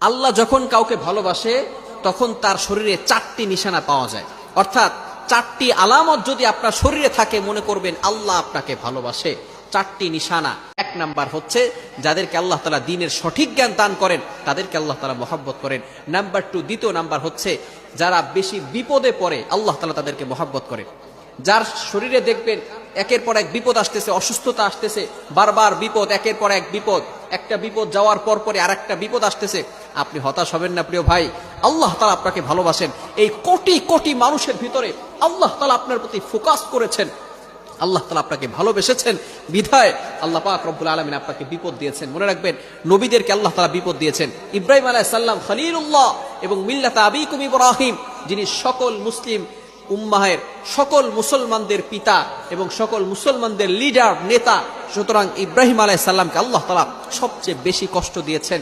আল্লাহ যখন কাউকে ভালোবাসে তখন তার শরীরে 4টি নিশানা পাওয়া যায়, অর্থাৎ 4টি আলামত যদি আপনার শরীরে থাকে মনে করবেন আল্লাহ আপনাকে ভালোবাসে। 4টি নিশানা। 1 নাম্বার হচ্ছে যাদেরকে আল্লাহ তাআলা দ্বীনের সঠিক জ্ঞান দান করেন তাদেরকে আল্লাহ তাআলা মহব্বত করেন। নাম্বার 2, দ্বিতীয় নাম্বার হচ্ছে যারা বেশি বিপদে পড়ে আল্লাহ তাআলা তাদেরকে মহব্বত করেন। যার শরীরে দেখবেন একের পর এক বিপদ আসতেছে, অসুস্থতা আসতেছে, বারবার বিপদ, একের পর এক বিপদ, একটা বিপদ যাওয়ার পর পরে আরেকটা বিপদ আসতেছে, আপনি হতাশ হবেন না প্রিয় ভাই। আল্লাহ তাআলা আপনাকে ভালোবাসেন। এই কোটি কোটি মানুষের ভিতরে আল্লাহ তাআলা আপনার প্রতি ফোকাস করেছেন, আল্লাহ তাআলা আপনাকে ভালোবেসেছেন বিধায় আল্লাহ পাক রব্বুল আলামিন আপনাকে বিপদ দিয়েছেন। মনে রাখবেন নবীদেরকে আল্লাহ তাআলা বিপদ দিয়েছেন। ইব্রাহিম আলাইহিস সালাম খলিলুল্লাহ এবং মিল্লাত আবিকুম ইব্রাহিম, যিনি সকল মুসলিম উম্মাহের সকল মুসলমানদের পিতা এবং সকল মুসলমানদের লিডার নেতা, সুতরাং ইব্রাহিম আলাইহিস সালামকে আল্লাহ তাআলা সবচেয়ে বেশি কষ্ট দিয়েছেন।